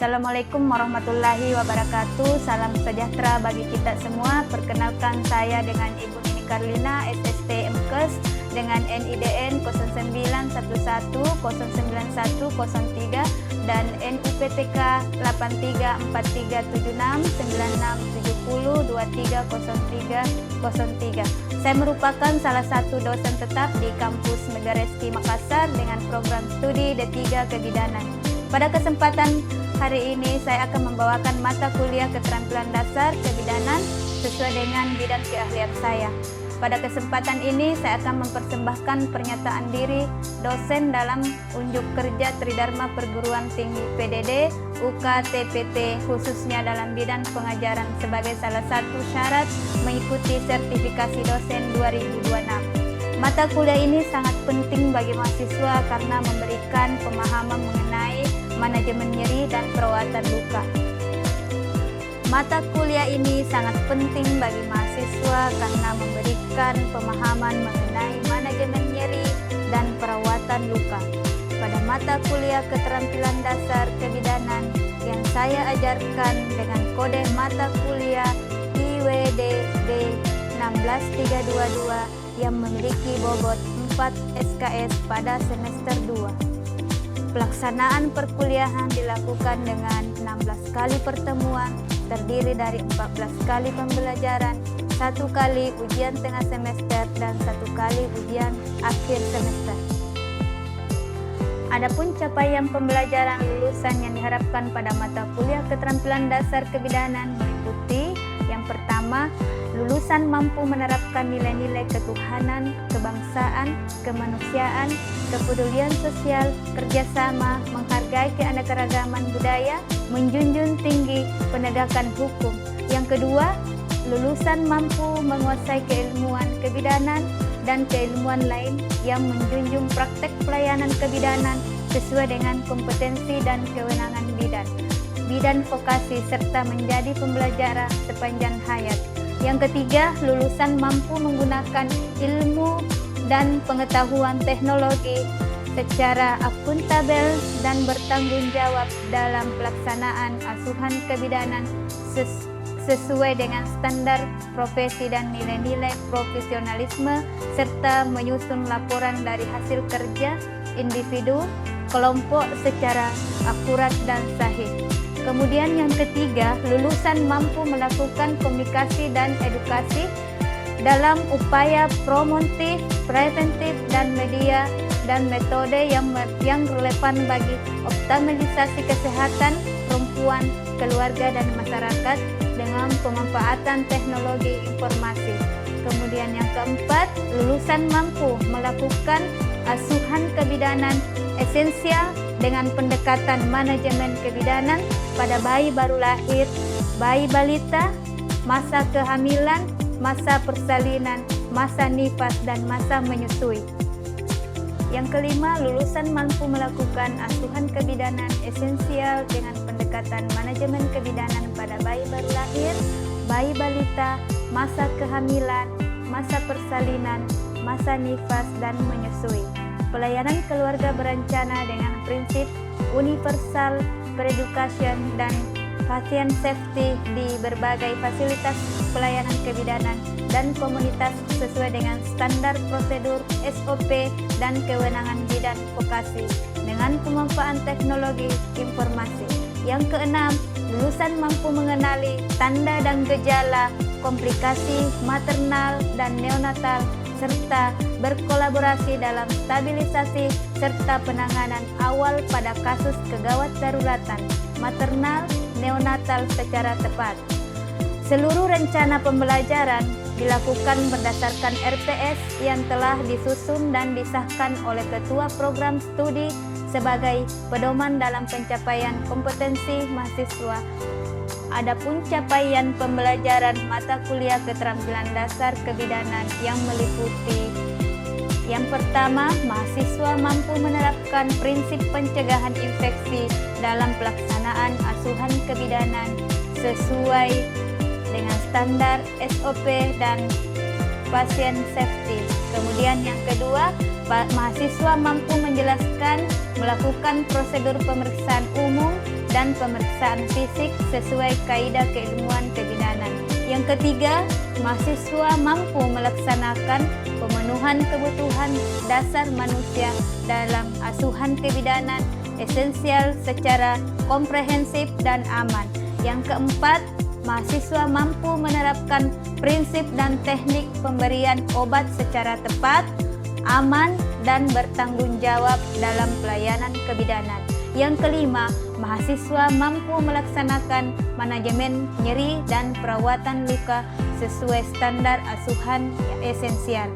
Assalamualaikum warahmatullahi wabarakatuh. Salam sejahtera bagi kita semua. Perkenalkan saya dengan Ibu Nini Karlina, SST MKes dengan NIDN 0911091003 dan NUPTK 83439670230303. Saya merupakan salah satu dosen tetap di kampus Megareski Makassar dengan program studi D3 Kebidanan. Pada kesempatan hari ini saya akan membawakan mata kuliah keterampilan dasar kebidanan sesuai dengan bidang keahlian saya. Pada kesempatan ini saya akan mempersembahkan pernyataan diri dosen dalam unjuk kerja Tridharma Perguruan Tinggi PDD UKT-PT khususnya dalam bidang pengajaran sebagai salah satu syarat mengikuti sertifikasi dosen 2026. Mata kuliah ini sangat penting bagi mahasiswa karena memberikan pemahaman mengenai manajemen nyeri dan perawatan luka. Mata kuliah ini sangat penting bagi mahasiswa karena memberikan pemahaman mengenai manajemen nyeri dan perawatan luka. Pada mata kuliah keterampilan dasar kebidanan yang saya ajarkan dengan kode mata kuliah IWDD 16322 yang memiliki bobot 4 SKS pada semester 2. Pelaksanaan perkuliahan dilakukan dengan 16 kali pertemuan, terdiri dari 14 kali pembelajaran, 1 kali ujian tengah semester, dan 1 kali ujian akhir semester. Adapun capaian pembelajaran lulusan yang diharapkan pada mata kuliah keterampilan dasar kebidanan meliputi yang pertama, lulusan mampu menerapkan nilai-nilai ketuhanan, kebangsaan, kemanusiaan, kepedulian sosial, kerjasama, menghargai keanekaragaman budaya, menjunjung tinggi penegakan hukum. Yang kedua, lulusan mampu menguasai keilmuan kebidanan dan keilmuan lain yang menjunjung praktek pelayanan kebidanan sesuai dengan kompetensi dan kewenangan bidang vokasi serta menjadi pembelajar sepanjang hayat. Yang ketiga, lulusan mampu menggunakan ilmu dan pengetahuan teknologi secara akuntabel dan bertanggung jawab dalam pelaksanaan asuhan kebidanan sesuai dengan standar profesi dan nilai-nilai profesionalisme serta menyusun laporan dari hasil kerja individu, kelompok secara akurat dan sahih. Kemudian yang ketiga, lulusan mampu melakukan komunikasi dan edukasi dalam upaya promotif, preventif, dan media dan metode yang relevan bagi optimalisasi kesehatan perempuan, keluarga, dan masyarakat dengan pemanfaatan teknologi informasi. Kemudian yang keempat, lulusan mampu melakukan asuhan kebidanan esensial dengan pendekatan manajemen kebidanan pada bayi baru lahir, bayi balita, masa kehamilan, masa persalinan, masa nifas, dan masa menyusui. Yang kelima, lulusan mampu melakukan asuhan kebidanan esensial dengan pendekatan manajemen kebidanan pada bayi baru lahir, bayi balita, masa kehamilan, masa persalinan, masa nifas, dan menyusui. Pelayanan keluarga berencana dengan prinsip universal education dan pasien safety di berbagai fasilitas pelayanan kebidanan dan komunitas sesuai dengan standar prosedur SOP dan kewenangan bidang vokasi dengan pemanfaatan teknologi informasi. Yang keenam, lulusan mampu mengenali tanda dan gejala komplikasi maternal dan neonatal serta berkolaborasi dalam stabilisasi serta penanganan awal pada kasus kegawat daruratan maternal neonatal secara tepat. Seluruh rencana pembelajaran dilakukan berdasarkan RPS yang telah disusun dan disahkan oleh Ketua Program Studi sebagai pedoman dalam pencapaian kompetensi mahasiswa. Adapun capaian pembelajaran mata kuliah keterampilan dasar kebidanan yang meliputi yang pertama, mahasiswa mampu menerapkan prinsip pencegahan infeksi dalam pelaksanaan asuhan kebidanan sesuai dengan standar SOP dan pasien safety. Kemudian yang kedua, mahasiswa mampu menjelaskan, melakukan prosedur pemeriksaan umum dan pemeriksaan fisik sesuai kaidah keilmuan kebidanan. Yang ketiga, mahasiswa mampu melaksanakan pemenuhan kebutuhan dasar manusia dalam asuhan kebidanan esensial secara komprehensif dan aman. Yang keempat, mahasiswa mampu menerapkan prinsip dan teknik pemberian obat secara tepat, aman, dan bertanggung jawab dalam pelayanan kebidanan. Yang kelima, mahasiswa mampu melaksanakan manajemen nyeri dan perawatan luka sesuai standar asuhan esensial.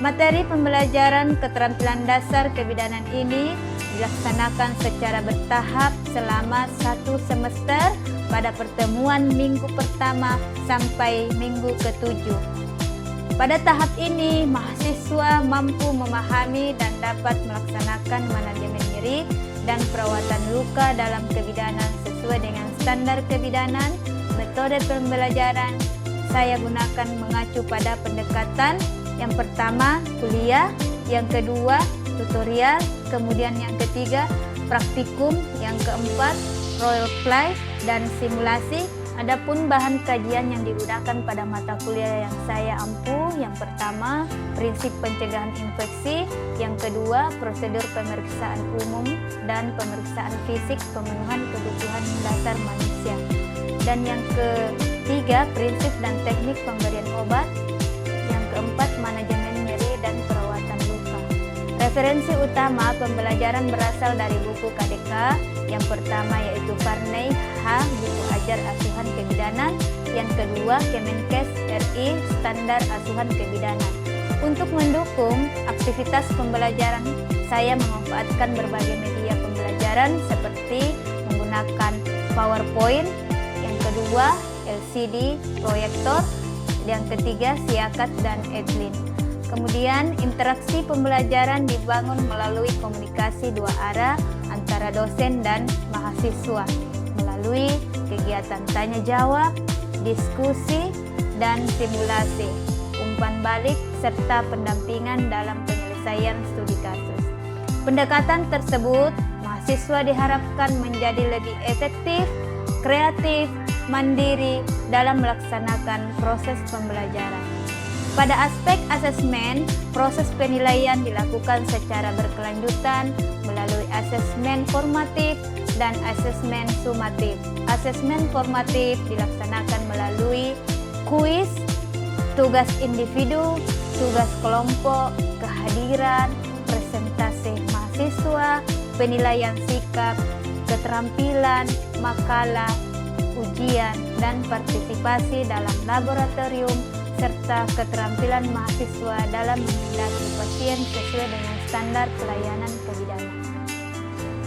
Materi pembelajaran keterampilan dasar kebidanan ini dilaksanakan secara bertahap selama 1 semester pada pertemuan minggu pertama sampai minggu ke-7. Pada tahap ini, mahasiswa mampu memahami dan dapat melaksanakan manajemen nyeri dan perawatan luka dalam kebidanan sesuai dengan standar kebidanan. Metode pembelajaran saya gunakan mengacu pada pendekatan yang pertama kuliah, yang kedua tutorial, kemudian yang ketiga praktikum, yang keempat role play dan simulasi. Adapun bahan kajian yang digunakan pada mata kuliah yang saya ampuh, yang pertama prinsip pencegahan infeksi, yang kedua prosedur pemeriksaan umum dan pemeriksaan fisik pemenuhan kebutuhan dasar manusia, dan yang ketiga prinsip dan teknik pemberian obat, yang keempat manajemen nyeri dan perawatan luka. Referensi utama pembelajaran berasal dari buku KDK. Yang pertama yaitu Farney H. Buku Ajar Asuhan Kebidanan. Yang kedua Kemenkes RI Standar Asuhan Kebidanan. Untuk mendukung aktivitas pembelajaran, saya memanfaatkan berbagai media pembelajaran seperti menggunakan PowerPoint, yang kedua LCD proyektor, yang ketiga Siakat dan Edlin. Kemudian interaksi pembelajaran dibangun melalui komunikasi dua arah antara dosen dan mahasiswa melalui kegiatan tanya jawab, diskusi, dan simulasi, umpan balik, serta pendampingan dalam penyelesaian studi kasus. Pendekatan tersebut, mahasiswa diharapkan menjadi lebih efektif, kreatif, mandiri dalam melaksanakan proses pembelajaran. Pada aspek asesmen, proses penilaian dilakukan secara berkelanjutan melalui asesmen formatif dan asesmen sumatif. Asesmen formatif dilaksanakan melalui kuis, tugas individu, tugas kelompok, kehadiran, presentasi mahasiswa, penilaian sikap, keterampilan, makalah, ujian, dan partisipasi dalam laboratorium, serta keterampilan mahasiswa dalam menghadapi pasien sesuai dengan standar pelayanan kebidanan.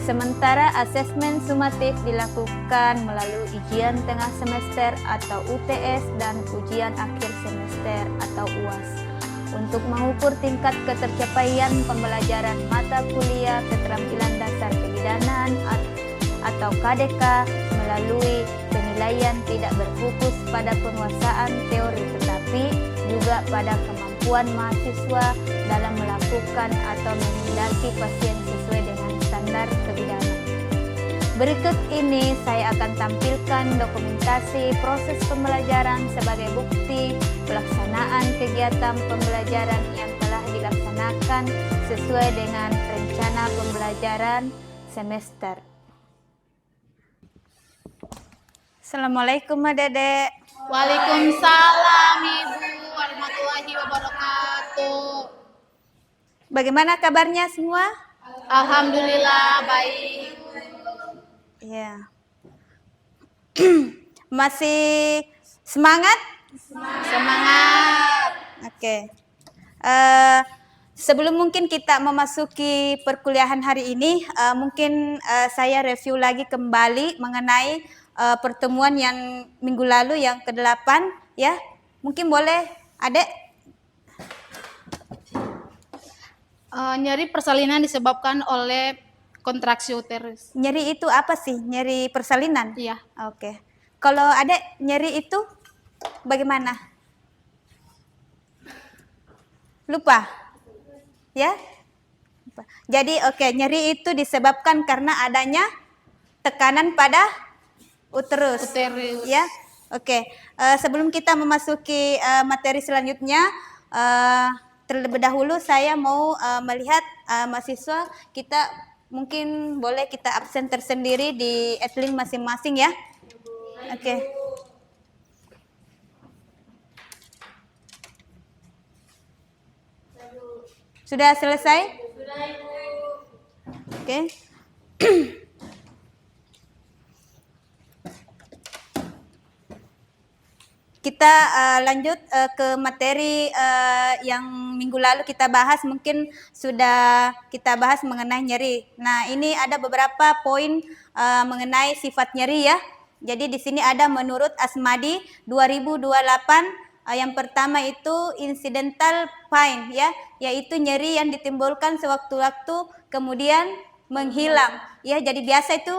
Sementara asesmen sumatif dilakukan melalui ujian tengah semester atau UTS dan ujian akhir semester atau UAS untuk mengukur tingkat ketercapaian pembelajaran mata kuliah keterampilan dasar kebidanan atau KDK melalui penilaian tidak berfokus pada penguasaan teori tetapi juga pada kemampuan mahasiswa dalam melakukan atau menghindari pasien sesuai dengan standar kebidanan. Berikut ini saya akan tampilkan dokumentasi proses pembelajaran sebagai bukti pelaksanaan kegiatan pembelajaran yang telah dilaksanakan sesuai dengan rencana pembelajaran semester. Assalamualaikum Dede. Waalaikumsalam Ibu warahmatullahi wabarakatuh. Bagaimana kabarnya semua? Alhamdulillah baik. Ya. Masih semangat? Semangat. Oke. Sebelum mungkin kita memasuki perkuliahan hari ini, mungkin saya review lagi kembali mengenai pertemuan yang minggu lalu yang ke-8 ya. Mungkin boleh Adek? Nyeri persalinan disebabkan oleh kontraksi uterus. Nyeri itu apa sih? Nyeri persalinan? Iya. Oke. Kalau Adek nyeri itu bagaimana? Lupa? Ya? Lupa. Jadi nyeri itu disebabkan karena adanya tekanan pada uterus. Uterus. Ya, oke. Sebelum kita memasuki materi selanjutnya, terlebih dahulu saya mau melihat mahasiswa kita, mungkin boleh kita absen tersendiri di adlin masing-masing ya. Oke. Sudah selesai? Sudah, Ibu. Oke. Kita lanjut ke materi yang minggu lalu kita bahas, mungkin sudah kita bahas mengenai nyeri. Nah, ini ada beberapa poin mengenai sifat nyeri ya. Jadi di sini ada menurut Asmadi 2028, yang pertama itu incidental pain ya, yaitu nyeri yang ditimbulkan sewaktu-waktu kemudian menghilang ya. Jadi biasa itu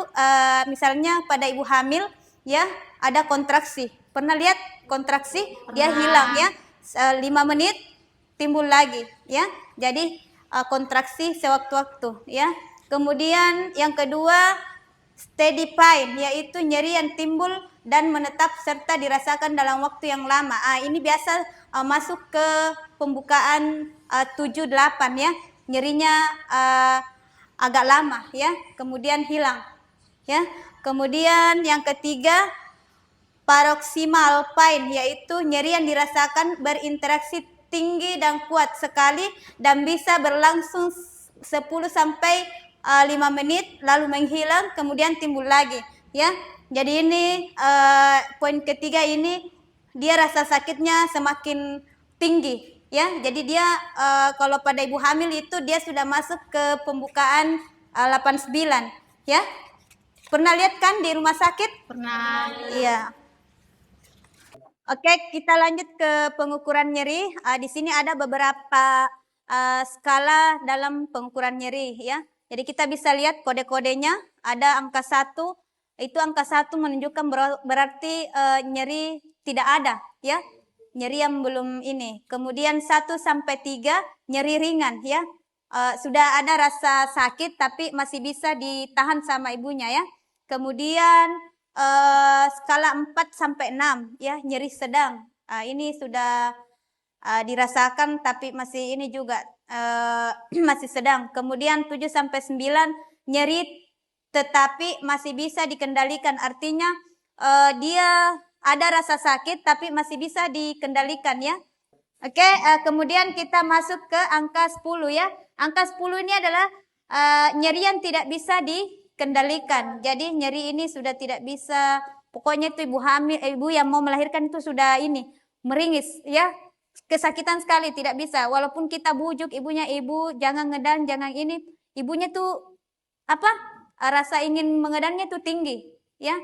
misalnya pada ibu hamil ya, ada kontraksi. Pernah lihat kontraksi? Dia hilang ya, 5 menit timbul lagi ya. Jadi kontraksi sewaktu-waktu ya. Kemudian yang kedua steady pain, yaitu nyeri yang timbul dan menetap serta dirasakan dalam waktu yang lama. Ini biasa masuk ke pembukaan 7-8 ya. Nyerinya agak lama ya, kemudian hilang ya. Kemudian yang ketiga paroksimal pain, yaitu nyeri yang dirasakan berinteraksi tinggi dan kuat sekali dan bisa berlangsung 10 sampai 5 menit lalu menghilang kemudian timbul lagi ya. Jadi ini poin ketiga ini, dia rasa sakitnya semakin tinggi ya. Jadi dia kalau pada ibu hamil itu dia sudah masuk ke pembukaan 89 ya. Pernah lihat kan di rumah sakit? Pernah. Iya. Oke, kita lanjut ke pengukuran nyeri. Di sini ada beberapa skala dalam pengukuran nyeri ya. Jadi kita bisa lihat kode-kodenya. Ada angka 1, itu angka 1 menunjukkan berarti nyeri tidak ada ya. Nyeri yang belum ini. Kemudian 1 sampai 3 nyeri ringan ya. Sudah ada rasa sakit tapi masih bisa ditahan sama ibunya ya. Kemudian skala 4 sampai 6 ya, nyeri sedang. Ini sudah dirasakan tapi masih ini juga masih sedang. Kemudian 7 sampai 9 nyeri tetapi masih bisa dikendalikan. Artinya dia ada rasa sakit tapi masih bisa dikendalikan ya. Oke, kemudian kita masuk ke angka 10 ya. Angka 10 ini adalah nyeri yang tidak bisa dikendalikan. Jadi nyeri ini sudah tidak bisa, pokoknya itu ibu hamil, ibu yang mau melahirkan itu sudah ini meringis ya. Kesakitan sekali, tidak bisa. Walaupun kita bujuk ibunya, ibu jangan ngedan, jangan ini, ibunya tuh apa? Rasa ingin mengedannya tuh tinggi ya.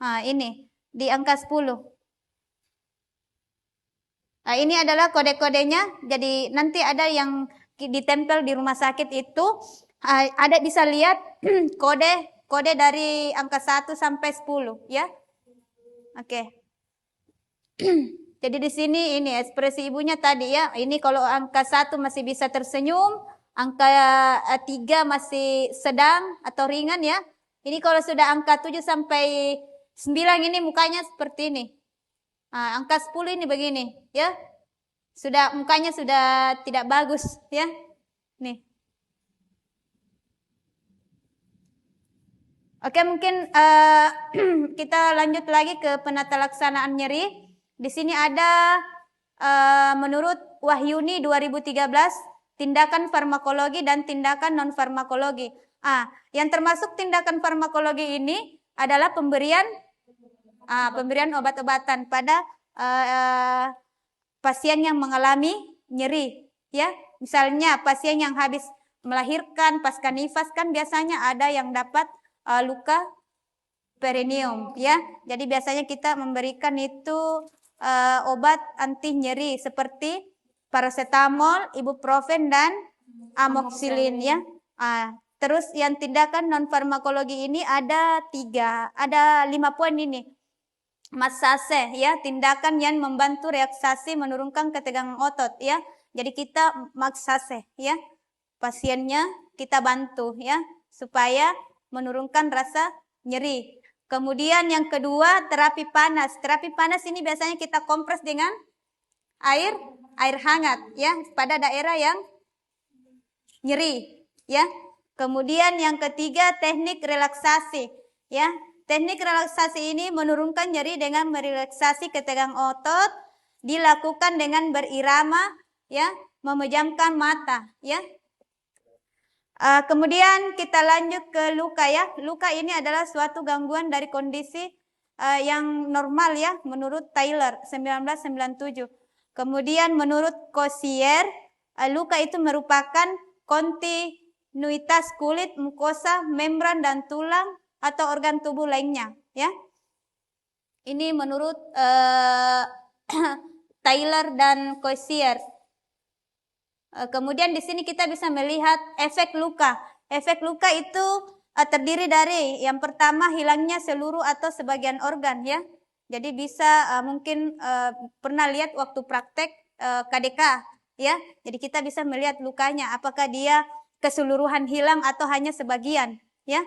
Ini di angka 10. Ini adalah kode-kodenya. Jadi nanti ada yang ditempel di rumah sakit itu, ada bisa lihat kode dari angka 1 sampai 10 ya. Oke. Jadi di sini ini ekspresi ibunya tadi ya. Ini kalau angka 1 masih bisa tersenyum, angka 3 masih sedang atau ringan ya. Ini kalau sudah angka 7 sampai 9 ini mukanya seperti ini. Angka 10 ini begini ya. Sudah mukanya sudah tidak bagus ya. Nih. Oke, mungkin kita lanjut lagi ke penata laksanaan nyeri. Di sini ada menurut Wahyuni 2013 tindakan farmakologi dan tindakan non farmakologi. Yang termasuk tindakan farmakologi ini adalah pemberian obat-obatan pada pasien yang mengalami nyeri ya. Misalnya pasien yang habis melahirkan pasca nifas kan biasanya ada yang dapat luka perineum ya. Jadi biasanya kita memberikan itu obat anti nyeri seperti paracetamol, ibuprofen dan amoxicillin ya. Terus yang tindakan non farmakologi ini ada 5 poin ini. Massase ya, tindakan yang membantu relaksasi menurunkan ketegangan otot ya. Jadi kita massase ya. Pasiennya kita bantu ya supaya menurunkan rasa nyeri. Kemudian yang kedua, terapi panas. Terapi panas ini biasanya kita kompres dengan air hangat ya pada daerah yang nyeri ya. Kemudian yang ketiga, teknik relaksasi ya. Teknik relaksasi ini menurunkan nyeri dengan merelaksasi ketegangan otot, dilakukan dengan berirama ya, memejamkan mata ya. Kemudian kita lanjut ke luka ya. Luka ini adalah suatu gangguan dari kondisi yang normal ya menurut Taylor 1997. Kemudian menurut Cossier, luka itu merupakan kontinuitas kulit, mukosa, membran dan tulang atau organ tubuh lainnya ya. Ini menurut Taylor dan Cossier. Kemudian di sini kita bisa melihat efek luka. Efek luka itu terdiri dari yang pertama hilangnya seluruh atau sebagian organ ya. Jadi bisa mungkin pernah lihat waktu praktek KDK ya. Jadi kita bisa melihat lukanya apakah dia keseluruhan hilang atau hanya sebagian ya.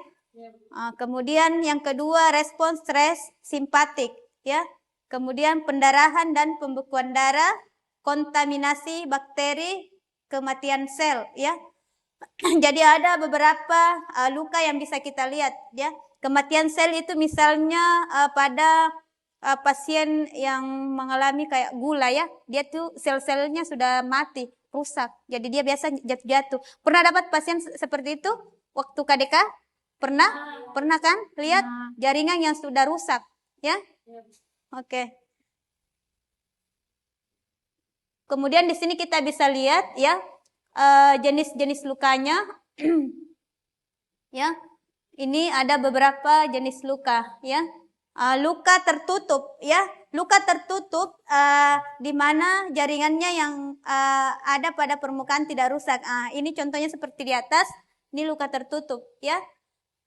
Kemudian yang kedua, respons stres simpatik ya. Kemudian pendarahan dan pembekuan darah, kontaminasi bakteri, kematian sel ya. Jadi ada beberapa luka yang bisa kita lihat ya. Kematian sel itu misalnya pada pasien yang mengalami kayak gula ya. Dia tuh sel-selnya sudah mati, rusak. Jadi dia biasa jatuh-jatuh. Pernah dapat pasien seperti itu waktu KDK? Pernah? Pernah kan? Lihat jaringan yang sudah rusak ya. Oke. Kemudian di sini kita bisa lihat ya jenis-jenis lukanya. Ya. Ini ada beberapa jenis luka ya. Luka tertutup ya. Luka tertutup di mana jaringannya yang ada pada permukaan tidak rusak. Ini contohnya seperti di atas. Ini luka tertutup ya.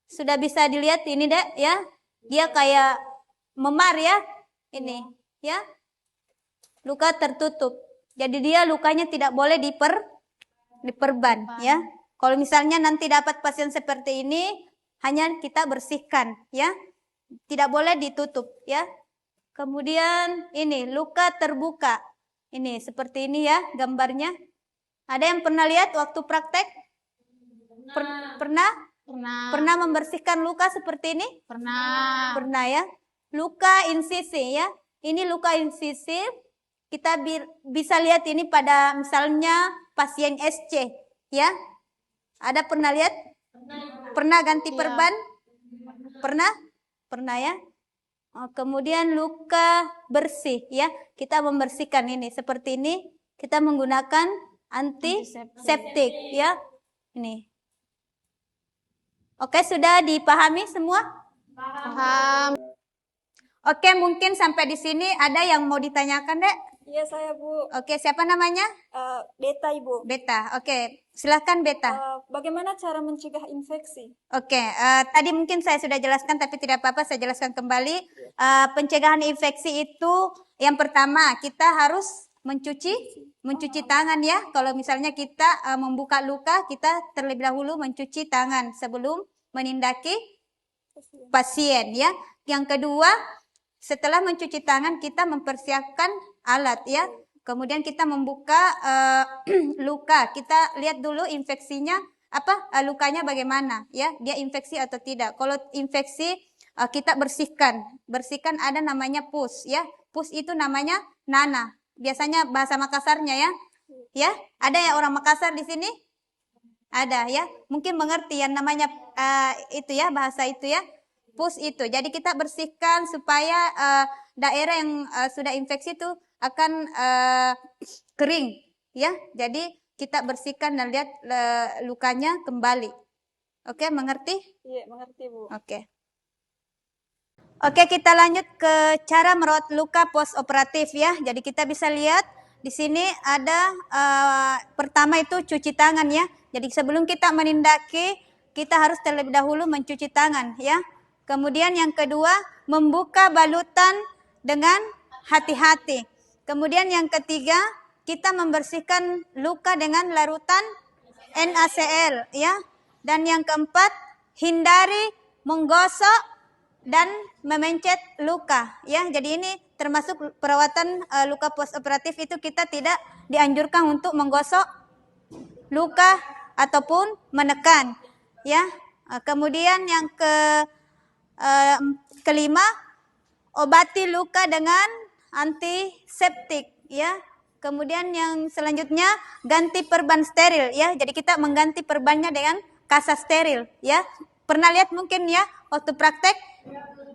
Sudah bisa dilihat ini deh ya. Dia kayak memar ya. Ini ya. Luka tertutup. Jadi dia lukanya tidak boleh diperban ya. Kalau misalnya nanti dapat pasien seperti ini, hanya kita bersihkan ya. Tidak boleh ditutup ya. Kemudian ini luka terbuka. Ini seperti ini ya gambarnya. Ada yang pernah lihat waktu praktek? Pernah? Pernah membersihkan luka seperti ini? Pernah. Pernah ya. Luka insisi ya. Ini luka insisi. Kita bisa lihat ini pada misalnya pasien SC ya. Ada pernah lihat? Pernah ganti perban? Pernah? Pernah ya. Kemudian luka bersih ya. Kita membersihkan ini seperti ini. Kita menggunakan antiseptik ya. Ini. Oke, sudah dipahami semua? Paham. Oke, mungkin sampai di sini ada yang mau ditanyakan, Dek? Iya, saya Bu. Oke, siapa namanya? Beta Ibu. Beta. Oke, silahkan Beta. Bagaimana cara mencegah infeksi? Oke, tadi mungkin saya sudah jelaskan tapi tidak apa-apa saya jelaskan kembali. Pencegahan infeksi itu yang pertama kita harus mencuci tangan ya. Kalau misalnya kita membuka luka, kita terlebih dahulu mencuci tangan sebelum menindaki pasien ya. Yang kedua, setelah mencuci tangan kita mempersiapkan alat ya. Kemudian kita membuka luka. Kita lihat dulu infeksinya lukanya bagaimana ya. Dia infeksi atau tidak. Kalau infeksi kita bersihkan. Bersihkan ada namanya pus ya. Pus itu namanya nanah. Biasanya bahasa Makassarnya ya. Ya, ada ya orang Makassar di sini? Ada ya. Mungkin mengerti yang namanya itu ya, bahasa itu ya. Pus itu. Jadi kita bersihkan supaya daerah yang sudah infeksi itu akan kering ya. Jadi kita bersihkan dan lihat lukanya kembali. Oke, mengerti? Iya, mengerti Bu. Oke. Oke, kita lanjut ke cara merawat luka postoperatif ya. Jadi kita bisa lihat di sini ada pertama itu cuci tangan ya. Jadi sebelum kita menindaki, kita harus terlebih dahulu mencuci tangan ya. Kemudian yang kedua, membuka balutan dengan hati-hati. Kemudian yang ketiga, kita membersihkan luka dengan larutan NaCl ya. Dan yang keempat, hindari menggosok dan memencet luka ya. Jadi ini termasuk perawatan luka postoperatif, itu kita tidak dianjurkan untuk menggosok luka ataupun menekan ya. Kemudian yang kelima, obati luka dengan antiseptik ya. Kemudian yang selanjutnya ganti perban steril ya. Jadi kita mengganti perbannya dengan kasa steril ya. Pernah lihat mungkin ya waktu praktek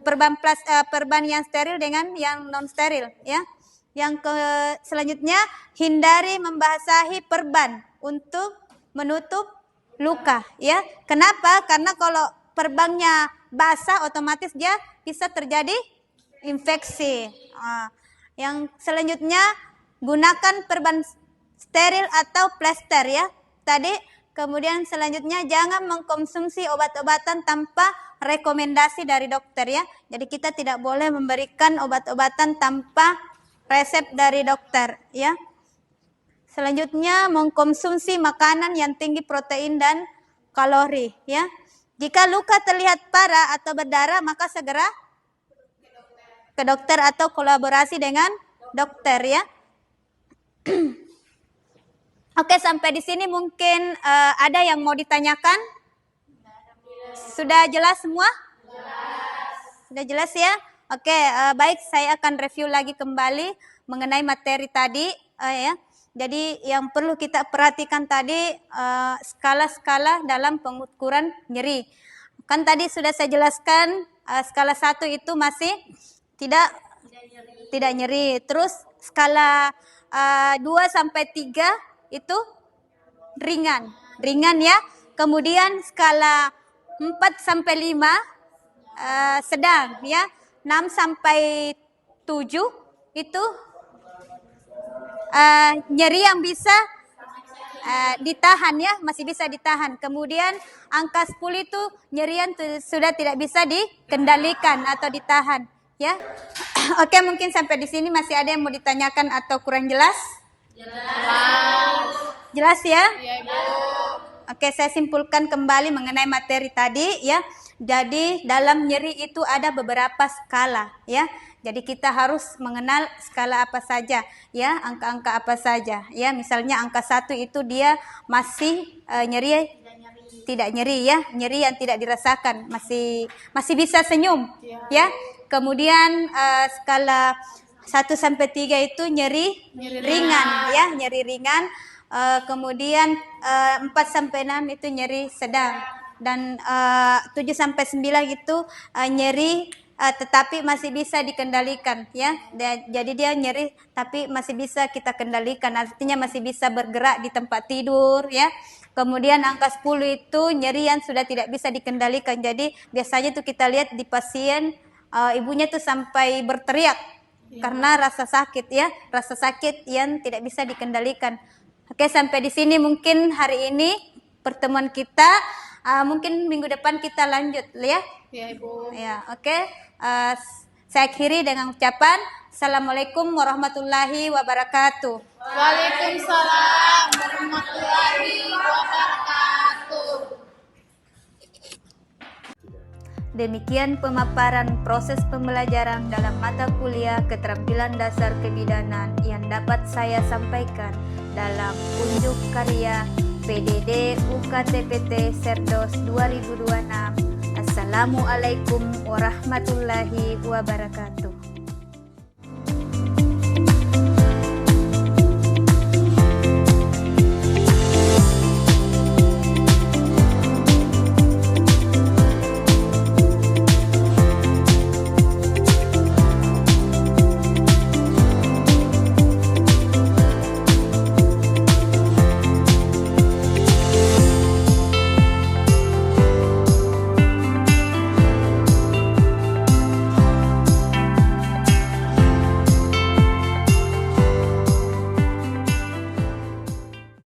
perban yang steril dengan yang non steril ya. Yang selanjutnya, hindari membasahi perban untuk menutup luka ya. Kenapa? Karena kalau perbannya basah otomatis dia bisa terjadi infeksi. Yang selanjutnya, gunakan perban steril atau plester ya. Tadi kemudian selanjutnya, jangan mengkonsumsi obat-obatan tanpa rekomendasi dari dokter ya. Jadi kita tidak boleh memberikan obat-obatan tanpa resep dari dokter ya. Selanjutnya, mengkonsumsi makanan yang tinggi protein dan kalori ya. Jika luka terlihat parah atau berdarah, maka segera ke dokter atau kolaborasi dengan dokter ya. Oke, sampai di sini mungkin ada yang mau ditanyakan? Sudah jelas semua? Sudah jelas ya? Oke, baik, saya akan review lagi kembali mengenai materi tadi ya. Jadi yang perlu kita perhatikan tadi skala-skala dalam pengukuran nyeri. Kan tadi sudah saya jelaskan skala 1 itu masih tidak nyeri. Terus skala 2 sampai 3 itu ringan ya. Kemudian skala 4 sampai 5 sedang ya. 6 sampai 7 itu nyeri yang bisa ditahan ya, masih bisa ditahan. Kemudian angka 10 itu nyeri yang sudah tidak bisa dikendalikan atau ditahan ya. Oke, mungkin sampai di sini masih ada yang mau ditanyakan atau kurang jelas? Jelas ya? Iya, Ibu. Oke, saya simpulkan kembali mengenai materi tadi ya. Jadi dalam nyeri itu ada beberapa skala ya. Jadi kita harus mengenal skala apa saja ya, angka-angka apa saja ya. Misalnya angka 1 itu dia masih nyeri, tidak nyeri ya, nyeri yang tidak dirasakan, masih bisa senyum ya. Kemudian skala 1 sampai 3 itu nyeri ringan ya, nyeri ringan. Kemudian 4 sampai 6 itu nyeri sedang, dan 7 sampai 9 itu nyeri tetapi masih bisa dikendalikan ya. Jadi dia nyeri tapi masih bisa kita kendalikan, artinya masih bisa bergerak di tempat tidur ya. Kemudian angka 10 itu nyeri yang sudah tidak bisa dikendalikan. Jadi biasanya tuh kita lihat di pasien ibunya tuh sampai berteriak karena rasa sakit ya, rasa sakit yang tidak bisa dikendalikan. Oke, sampai di sini mungkin hari ini pertemuan kita. Mungkin minggu depan kita lanjut ya. Iya, Ibu. Ya, oke. Saya akhiri dengan ucapan Assalamualaikum warahmatullahi wabarakatuh. Waalaikumsalam warahmatullahi wabarakatuh. Demikian pemaparan proses pembelajaran dalam mata kuliah keterampilan dasar kebidanan yang dapat saya sampaikan dalam unjuk karya PDD UKTPT Serdos 2026. Assalamualaikum warahmatullahi wabarakatuh.